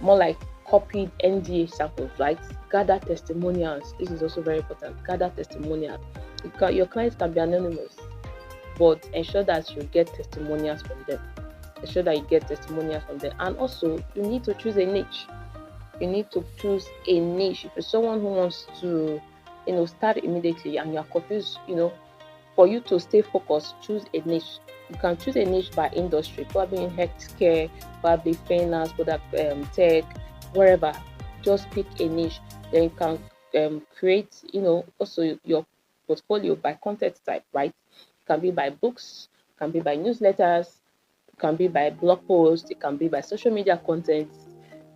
more like copied NDA samples, right? Gather testimonials. This is also very important. Gather testimonials. Your clients can be anonymous, but ensure that you get testimonials from them. Ensure that you get testimonials from them. And also, you need to choose a niche. You need to choose a niche. If you're someone who wants to, start immediately and you're confused, for you to stay focused, choose a niche. You can choose a niche by industry, probably in healthcare, probably finance, product, tech, wherever. Just pick a niche. Then you can create, also your portfolio by content type, right? It can be by books, it can be by newsletters, it can be by blog posts, it can be by social media content,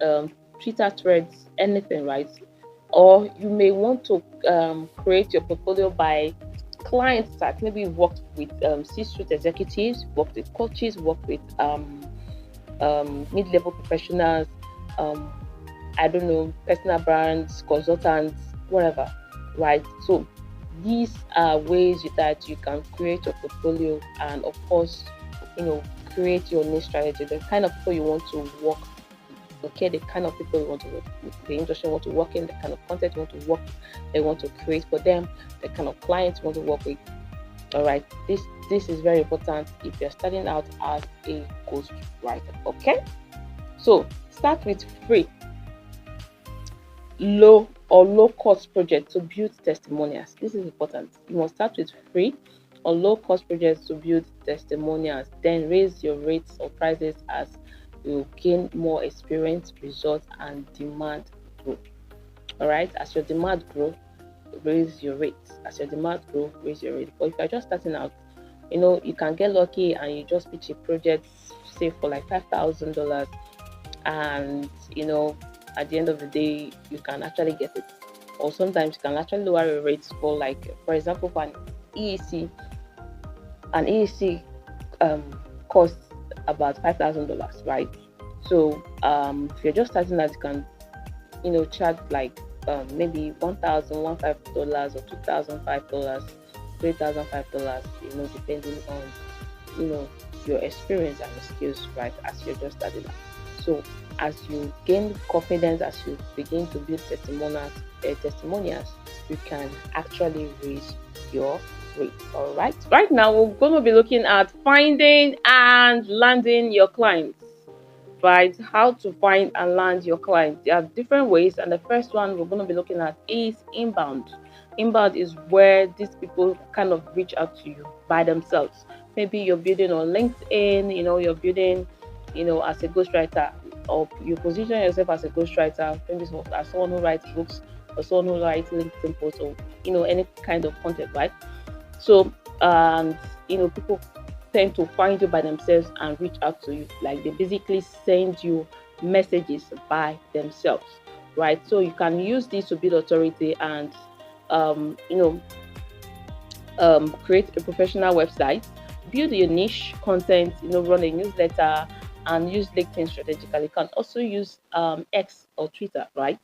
um, Twitter threads, anything, right? Or you may want to create your portfolio by client type. Maybe you worked with C-suite executives, worked with coaches, worked with mid-level professionals, um, I don't know, personal brands, consultants, whatever, right? So these are ways that you can create your portfolio and, of course, create your niche strategy, the kind of people you want to work with. Okay, the kind of people you want to work with, the industry you want to work in, the kind of content you want to work, they want to create for them, the kind of clients you want to work with. All right, this is very important if you're starting out as a ghostwriter. Okay, so start with free, low cost project to build testimonials. This is important. You must start with free or low cost projects to build testimonials. Then raise your rates or prices as you gain more experience, results, and demand grow. All right, as your demand grow, raise your rates. As your demand grow, raise your rate. But if you're just starting out, you can get lucky and you just pitch a project, say for like $5,000, and at the end of the day, you can actually get it. Or sometimes you can actually lower your rates for, like, for example, for an EEC. An EEC costs about $5,000, right? So if you're just starting out, you can charge like maybe $1,015 or $2,005, $3,005, depending on your experience and your skills, right, as you're just starting out. So as you gain confidence, as you begin to build testimonials, you can actually raise your rate. All right. Right now, we're going to be looking at finding and landing your clients. Right, how to find and land your clients. There are different ways, and the first one we're going to be looking at is inbound. Inbound is where these people kind of reach out to you by themselves. Maybe you're building on LinkedIn, you're building, as a ghostwriter, or you position yourself as a ghostwriter, maybe as someone who writes books or someone who writes LinkedIn posts, or any kind of content, right? So, and people tend to find you by themselves and reach out to you. Like, they basically send you messages by themselves, right? So you can use this to build authority and um, you know create a professional website, build your niche content, run a newsletter, and use LinkedIn strategically. You can also use X or Twitter, right?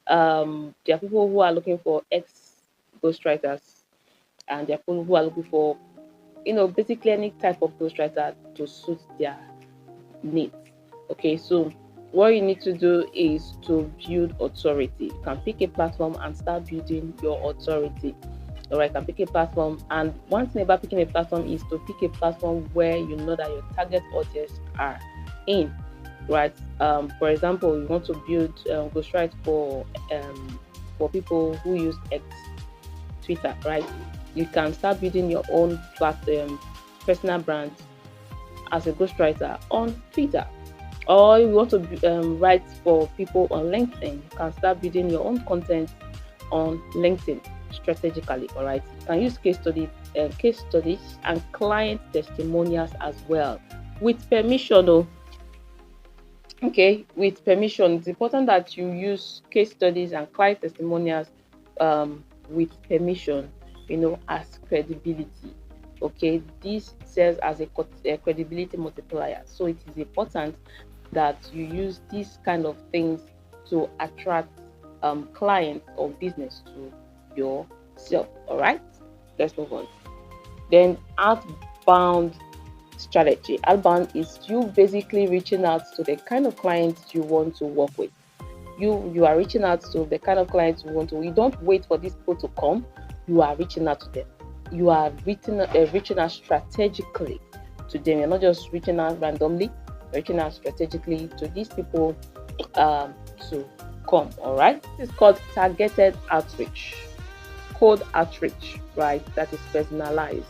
There are people who are looking for X ghostwriters, and there are people who are looking for basically any type of ghostwriter to suit their needs. Okay, so what you need to do is to build authority. You can pick a platform and start building your authority. All right, you can pick a platform, and one thing about picking a platform is to pick a platform where you know that your target audience are in. Right. For example, you want to build ghostwrite for people who use X, Twitter, right? You can start building your own platform, personal brand as a ghostwriter on Twitter. Or you want to write for people on LinkedIn, you can start building your own content on LinkedIn strategically. All right, you can use case studies and client testimonials as well, with permission. Okay, with permission, it's important that you use case studies and client testimonials with permission, as credibility. Okay, this serves as a credibility multiplier. So it is important that you use these kind of things to attract clients or business to yourself. All right, let's move on. Then outbound strategy. Outbound is you basically reaching out to the kind of clients you want to work with. You are reaching out to the kind of clients you want to. You don't wait for these people to come. You are reaching out to them. You are reaching out strategically to them. You're not just reaching out randomly. You're reaching out strategically to these people to come. All right. This is called targeted outreach, cold outreach, right? That is personalized.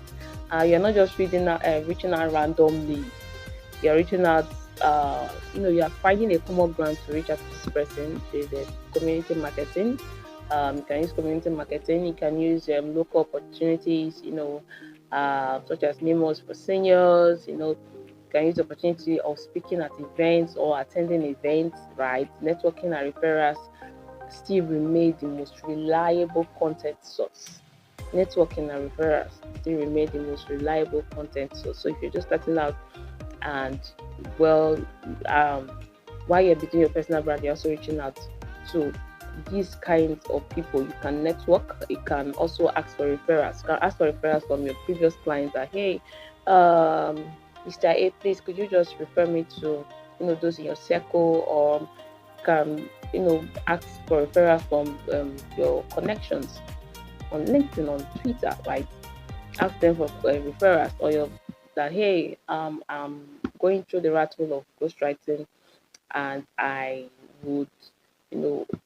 You're not just reaching out randomly. You're reaching out. You are finding a common ground to reach out to this person. There's community marketing. You can use community marketing. You can use local opportunities. Such as memos for seniors. You can use the opportunity of speaking at events or attending events, right? Networking and referrals still remain the most reliable content source. Networking and referrals still remain the most reliable content source. So if you're just starting out and well, um, while you're building your personal brand, you're also reaching out to these kinds of people. You can network. You can also ask for referrals. You can ask for referrals from your previous clients. That hey, um, Mr. A, please could you just refer me to those in your circle, or can ask for referrals from your connections on LinkedIn, on Twitter, right? Ask them for referrals, or your that hey, I'm going through the rat hole of ghostwriting, and I would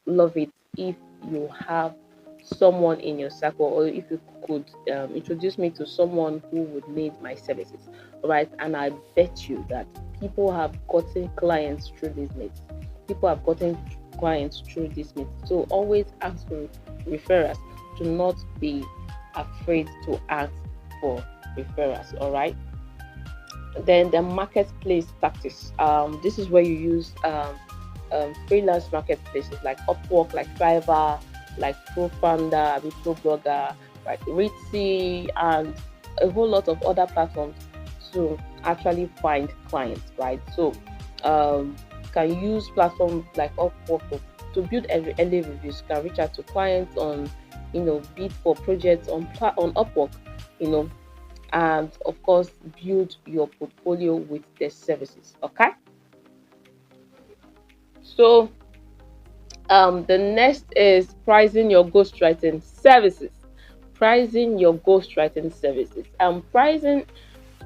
love it if you have someone in your circle, or if you could introduce me to someone who would need my services, right? And I bet you that people have gotten clients through these meets. People have gotten clients through these meets. So always ask for referrals. Do not be afraid to ask for referrals. All right. Then the marketplace practice. This is where you use freelance marketplaces like Upwork, like Fiverr, like ProFounder, ProBlogger, like Ritzy, and a whole lot of other platforms to actually find clients, right? So, you can use platforms like Upwork to build early reviews. You can reach out to clients on, bid for projects on Upwork, you know, and of course build your portfolio with their services. Okay, so the next is pricing your ghostwriting services. Pricing your ghostwriting services. Pricing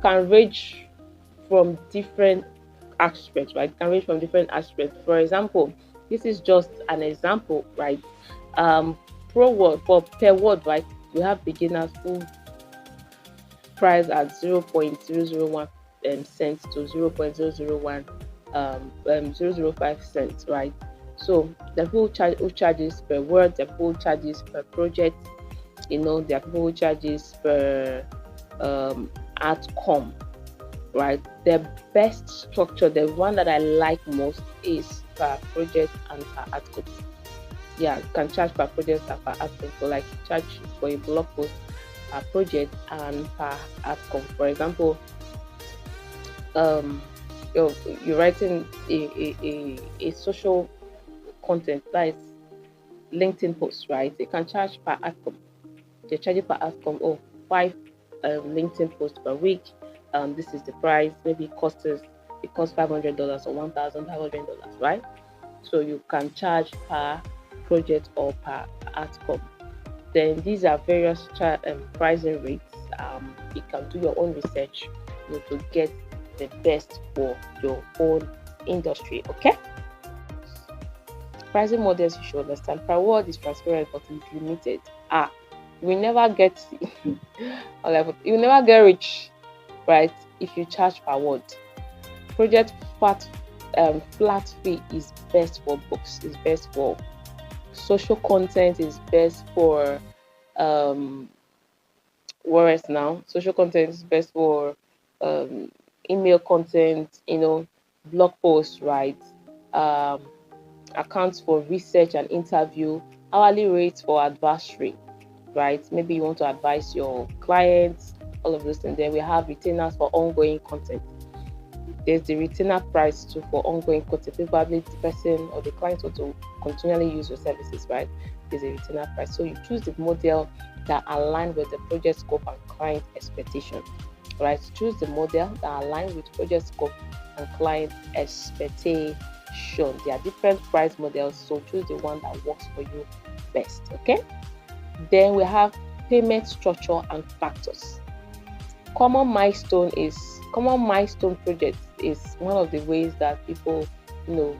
can range from different aspects, right? Can range from different aspects. For example, this is just an example, right? Pro word for per word, right? We have beginners who price at 0.001 cents to 0.001 005 cents, right? So the people who charges per word, the people who charges per project, the people who charges per outcome, right? The best structure, the one that I like most, is per project and per outcome. Yeah, you can charge per project and per outcome. So like you charge for a blog post per project and per outcome. For example, um, you're writing a social content, that is LinkedIn post, right? You can charge per outcome. They're charging per outcome of five LinkedIn posts per week. This is the price. Maybe it costs $500 or $1,500, right? So you can charge per project or per outcome. Then these are various pricing rates. You can do your own research, to get the best for your own industry. Okay. Pricing models you should understand. Per word is transparent but it's limited. You will never get you will never get rich, right? If you charge per word. Project flat fee is best for books, is best for social content, is best for um whereas now social content is best for um email content, blog posts, right? um, accounts for research and interview, hourly rates for advisory, right? Maybe you want to advise your clients, all of those things. Then we have retainers for ongoing content. There's the retainer price too for ongoing content. Probably the person or the client want to continually use your services, right? There's a retainer price. So you choose the model that align with the project scope and client expectation, right? Choose the model that align with project scope and client expectation. There are different price models, so choose the one that works for you best. Okay. Then we have payment structure and factors. Common milestone projects is one of the ways that people, you know,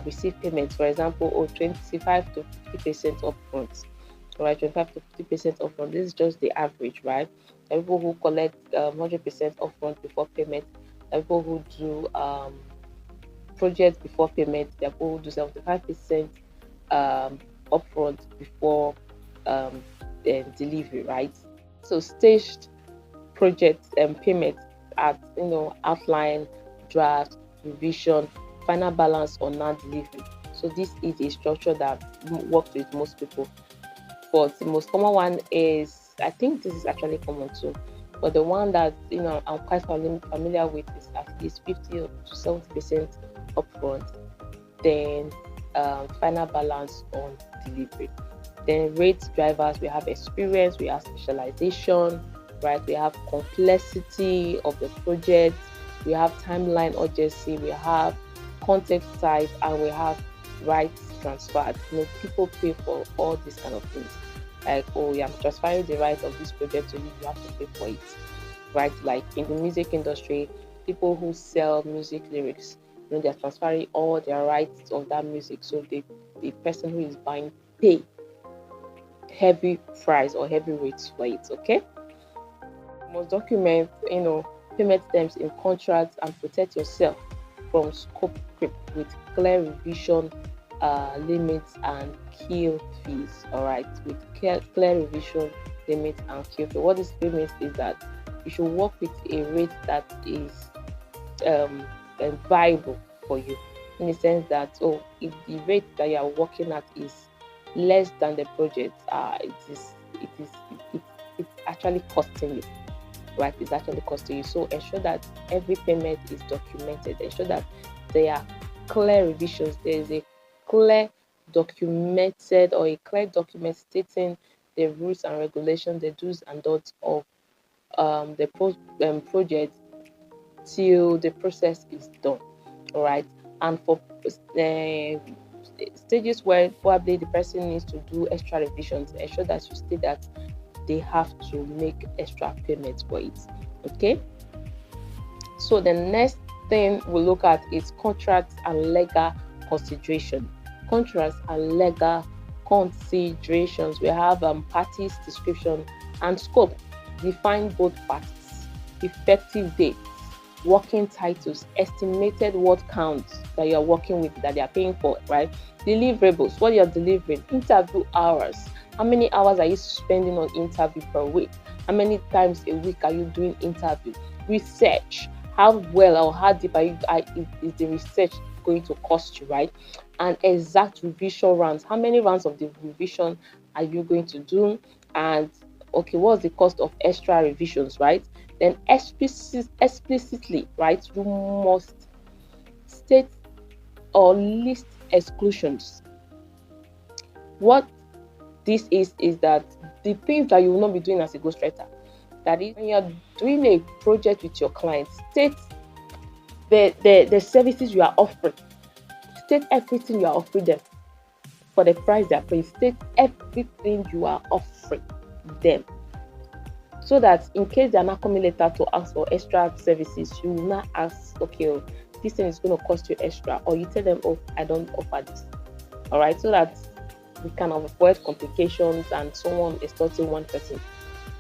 receive payments. For example, 25 to 50% upfront. Right, 25 to 50% upfront. This is just the average, right? There are people who collect 100% upfront before payment. There are people who do project before payment. There are people who do 75% upfront before delivery, right? So staged project payment at outline, draft, revision, final balance or non-delivery. So this is a structure that works with most people. But the most common one is, I think this is actually common too, but the one that I'm quite familiar with is at least 50 to 70% upfront, then final balance on delivery. Then rate drivers, we have experience, we have specialization, right? We have complexity of the project, we have timeline urgency, we have context type, and we have rights transferred. People pay for all these kind of things. Like, oh yeah, I'm transferring the right of this project to you, you have to pay for it. Right? Like in the music industry, people who sell music lyrics, they're transferring all their rights of that music. So the person who is buying pay heavy price or heavy rates for it. Okay. You must document, payment terms in contracts and protect yourself from scope creep with clear revision limits and kill fees. All right, with clear revision limits and kill fees. What this means is that you should work with a rate that is viable for you, in the sense that, if the rate that you are working at is less than the project, it's actually costing you, right? It's actually costing you. So ensure that every payment is documented. Ensure that there are clear revisions. There is a clear documented or a clear document stating the rules and regulations, the do's and don'ts of the project till the process is done. All right. And for stages where probably the person needs to do extra revisions, ensure that you state that they have to make extra payments for it. Okay. So the next thing we'll look at is contracts and legal consideration. Contracts and legal considerations. We have parties description and scope. Define both parties. Effective dates. Working titles. Estimated word counts that you're working with, that they are paying for, right? Deliverables. What you're delivering. Interview hours. How many hours are you spending on interview per week? How many times a week are you doing interview? Research. How well or how deep is the research going to cost you, right? And exact revision rounds. How many rounds of the revision are you going to do? And okay, what's the cost of extra revisions, right? Then explicitly, right? You must state or list exclusions. What this is that the things that you will not be doing as a ghostwriter. That is, when you're doing a project with your clients, state the services you are offering. State everything you are offering them for the price they are paying. State everything you are offering them, so that in case they are not coming later to ask for extra services, you will not ask, okay, this thing is going to cost you extra, or you tell them, oh, I don't offer this. All right, so that we can avoid complications and someone extorting one person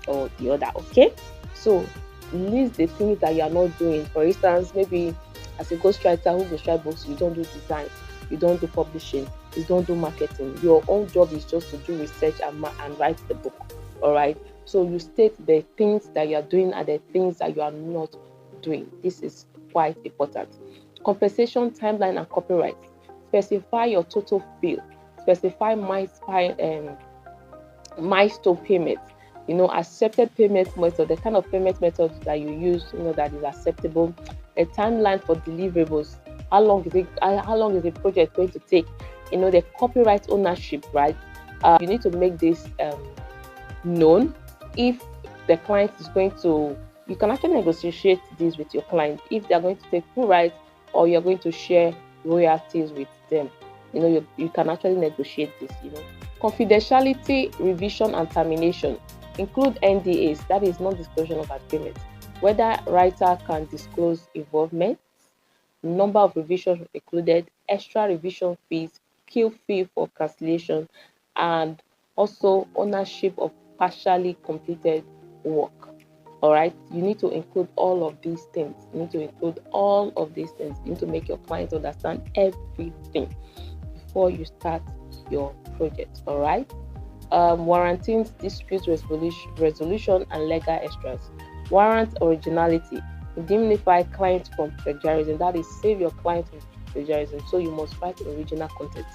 or the other. Okay, so list the things that you are not doing. For instance, maybe as a ghostwriter who ghostwrite books, you don't do design, you don't do publishing, you don't do marketing. Your own job is just to do research and write the book. All right, so you state the things that you are doing and the things that you are not doing. This is quite important. Compensation, timeline, and copyright. specify your total fee, specify milestone payments, accepted payment method, the kind of payment method that you use, that is acceptable, a timeline for deliverables, how long is the project going to take, the copyright ownership, right? You need to make this known. If the client is going to, you can actually negotiate this with your client if they are going to take full rights or you're going to share royalties with them. You can actually negotiate this. Confidentiality, revision, and termination include NDAs, that is non-disclosure of agreement. Whether writer can disclose involvement, number of revisions included, extra revision fees, kill fee for cancellation, and also ownership of partially completed work. All right, you need to include all of these things. You need to include all of these things. You need to make your client understand everything before you start your project. All right. Warranting dispute resolution and legal extras. Warrant originality. Indemnify client from plagiarism. That is, save your client from plagiarism. So you must write original content.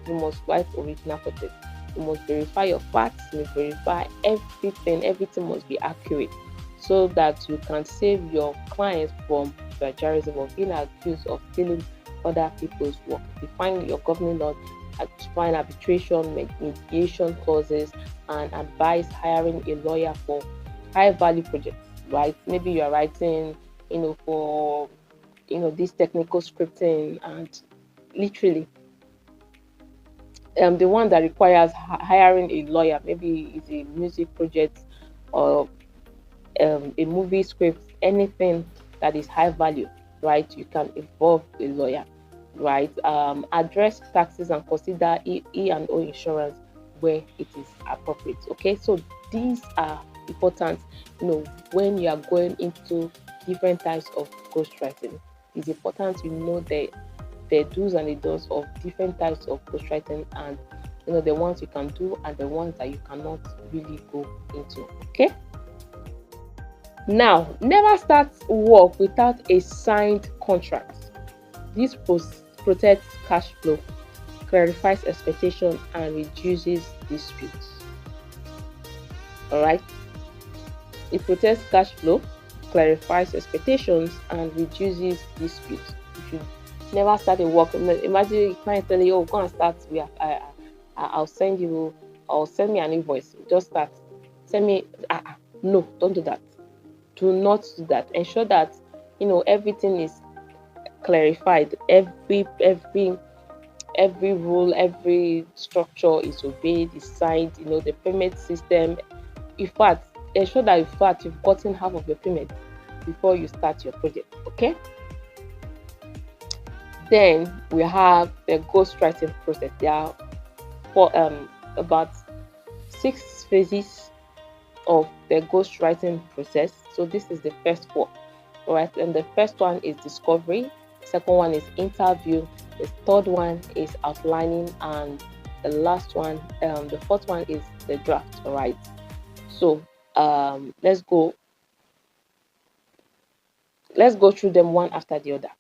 You must write original content. You must verify your facts. You must verify everything. Everything must be accurate, so that you can save your clients from plagiarism or being accused of stealing other people's work. Define your governing law, define arbitration, mediation clauses, and advise hiring a lawyer for high value projects, right? Maybe you are writing, for, this technical scripting, and literally, the one that requires hiring a lawyer, maybe it's a music project or a movie script, anything that is high value, right? You can involve a lawyer, right? Address taxes and consider E&O insurance where it is appropriate. Okay, so these are important, when you are going into different types of ghostwriting. It's important you know the do's and the don'ts of different types of ghostwriting, and the ones you can do and the ones that you cannot really go into. Okay. Now, never start work without a signed contract. This protects cash flow, clarifies expectations, and reduces disputes. All right. It protects cash flow, clarifies expectations, and reduces disputes. You should never start a work. Imagine a client telling you, "Oh, go and start. I'll send you, or send me an invoice. Just start. Send me." No, don't do that. Do not do that. Ensure that everything is clarified. Every rule, every structure is obeyed, is signed. The payment system. In fact, ensure that you've gotten half of your payment before you start your project. Okay. Then we have the ghostwriting process. There are about 6 phases of the ghostwriting process. So this is the first 4. All right, and the first one is discovery. Second one is interview. The third one is outlining, and the last one, the fourth one is the draft. All right. So let's go through them one after the other.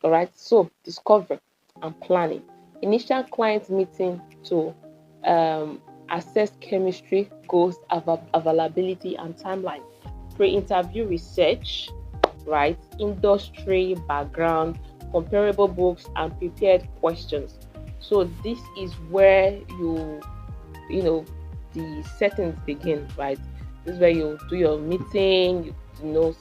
All right. So discovery and planning. Initial client meeting to assess chemistry, goals, availability, and timeline. Pre-interview research, right? Industry background, comparable books, and prepared questions. So this is where the settings begin, right? This is where you do your meeting,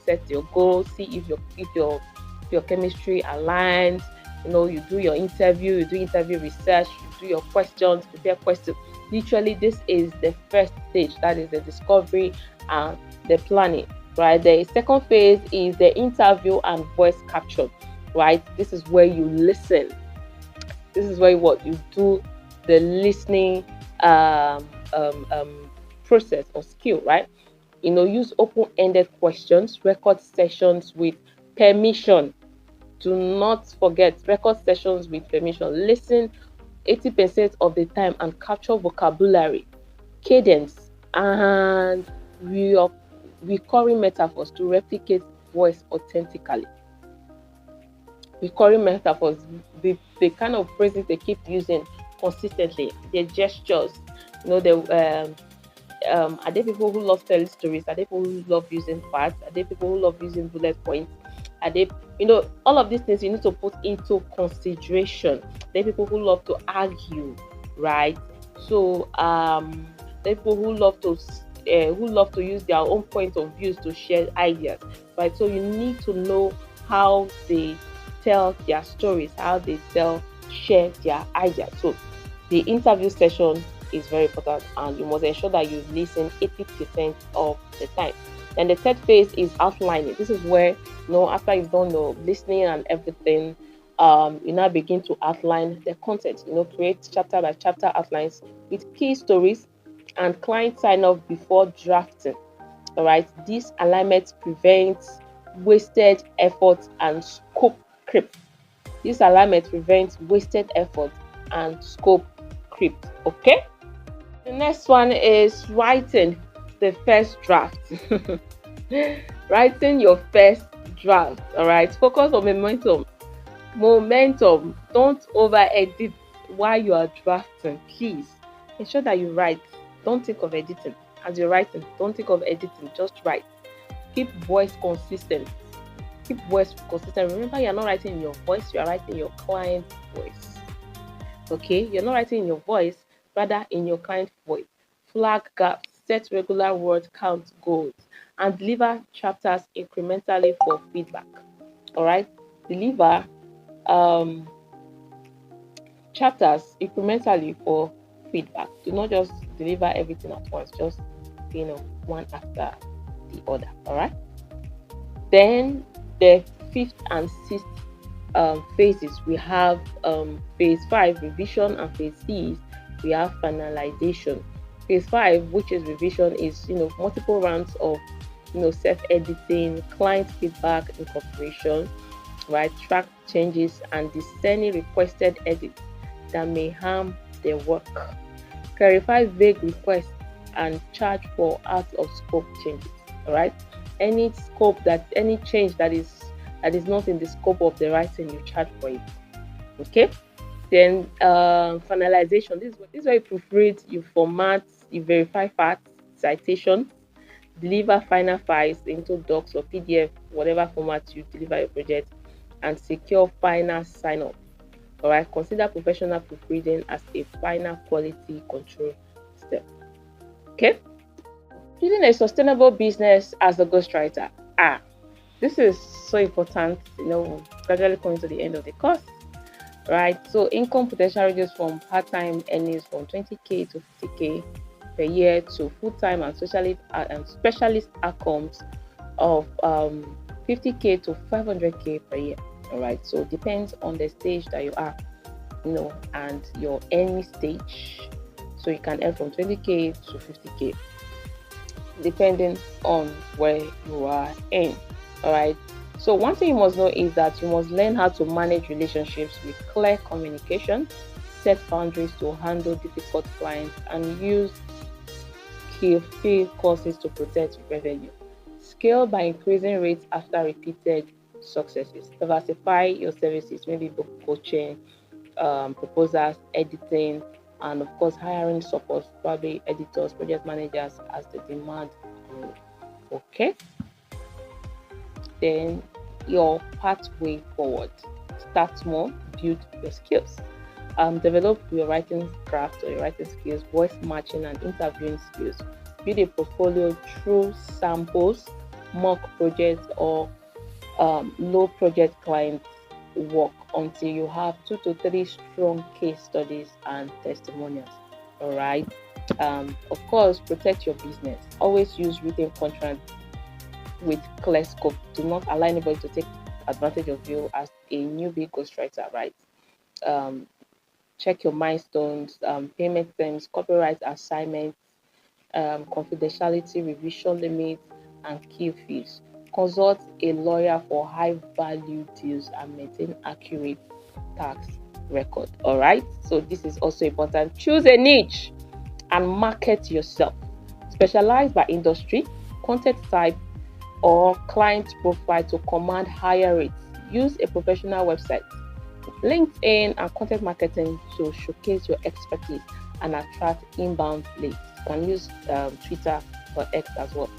set your goals, see if your chemistry aligns. You do your interview, you do interview research, you do your questions, prepare questions. Literally, this is the first stage, that is the discovery and the planning, right? The second phase is the interview and voice capture, right? This is where you listen. This is where you do the listening process or skill, right? Use open-ended questions, record sessions with permission. Do not forget, record sessions with permission. Listen 80% of the time and capture vocabulary, cadence, and recurring metaphors to replicate voice authentically. recurring metaphors, the kind of phrases they keep using consistently, their gestures, the are there people who love telling stories? Are there people who love using facts? Are there people who love using bullet points? Are they, all of these things you need to put into consideration. There are people who love to argue, right? So there are people who love to use their own point of views to share ideas, right? So you need to know how they tell their stories, how they share their ideas. So the interview session is very important, and you must ensure that you listen 80% of the time. Then the third phase is outlining. This is where, after you've done the listening and everything, you now begin to outline the content. Create chapter by chapter outlines with key stories and client sign off before drafting. All right, this alignment prevents wasted effort and scope creep. This alignment prevents wasted effort and scope creep. Okay. The next one is writing the first draft. Writing your first draft. All right. Focus on momentum. Momentum. Don't over edit while you are drafting. Please ensure that you write. Don't think of editing. As you're writing, don't think of editing. Just write. Keep voice consistent. Keep voice consistent. Remember, you're not writing in your voice, you are writing your client's voice. Okay, you're not writing in your voice, rather in your client's voice. Flag gaps, set regular word count goals, and deliver chapters incrementally for feedback. All right, deliver um, chapters incrementally for feedback. Do not just deliver everything at once, just one after the other. All right. Then the fifth and sixth phases, we have phase 5 revision, and phase 6 we have finalization. Phase 5, which is revision, is multiple rounds of self-editing, client feedback, incorporation, right, track changes, and discerning requested edits that may harm their work. Clarify vague requests and charge for out of scope changes. All right, any change that is not in the scope of the writing, you charge for it. Okay. Then finalization. This is where you proofread, you format, you verify facts, citations, deliver final files into docs or PDF, whatever format you deliver your project, and secure final sign-off. All right. Consider professional proofreading as a final quality control step. Okay. Building a sustainable business as a ghostwriter. This is so important, gradually coming to the end of the course, right? So income potential ranges from part-time earnings from 20k to 50k per year to full-time and specialist outcomes of 50k to 500k per year. All right. So it depends on the stage that you are, and your earning stage. So you can earn from 20k to 50k, depending on where you are in. All right. So one thing you must know is that you must learn how to manage relationships with clear communication, set boundaries to handle difficult clients, and use skill courses to protect revenue. Scale by increasing rates after repeated successes. Diversify your services, maybe book coaching, proposals, editing, and of course hiring support, probably editors, project managers as the demand grows. Okay. Then your pathway forward. Start small, build your skills. Develop your writing craft or your writing skills, voice matching and interviewing skills. Build a portfolio through samples, mock projects, or low project client work until you have 2 to 3 strong case studies and testimonials. All right. Of course, protect your business. Always use written contracts with clear scope. Do not allow anybody to take advantage of you as a newbie ghostwriter, right? Check your milestones, payment terms, copyright assignments, confidentiality, revision limits, and key fees. Consult a lawyer for high value deals and maintain accurate tax record. All right. So this is also important. Choose a niche and market yourself. Specialize by industry, content type, or client profile to command higher rates. Use a professional website, LinkedIn, and content marketing to showcase your expertise and attract inbound leads. You can use Twitter or X as well,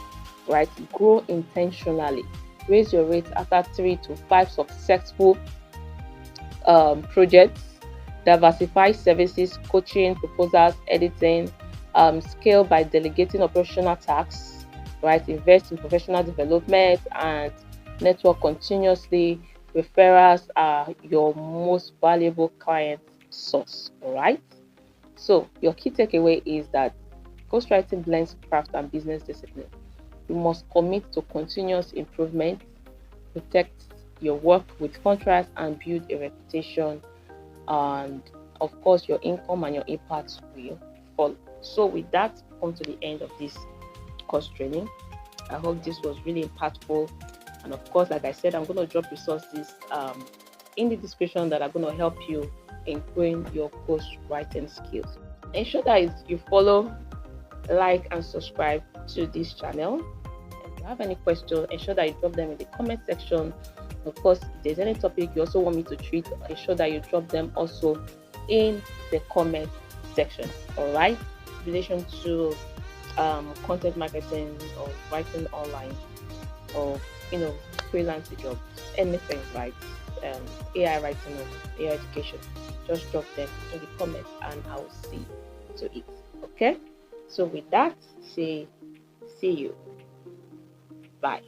right? Grow intentionally. Raise your rates after 3 to 5 successful projects. Diversify services, coaching, proposals, editing. Scale by delegating operational tasks, right? Invest in professional development and network continuously. Referrals are your most valuable client source, all right? So, your key takeaway is that ghostwriting blends craft and business discipline. You must commit to continuous improvement, protect your work with contracts, and build a reputation. And of course, your income and your impact will follow. So, with that, come to the end of this course training. I hope this was really impactful. And of course, like I said, I'm going to drop resources in the description that are going to help you in growing your ghostwriting skills. Ensure that you follow, like, and subscribe to this channel. If you have any questions, ensure that you drop them in the comment section. Of course, if there's any topic you also want me to treat, ensure that you drop them also in the comment section. All right, in relation to content marketing or writing online, or freelance jobs, anything, right? AI writing or AI education, just drop them in the comments and I'll see to it. Okay, so with that, say see you. Bye.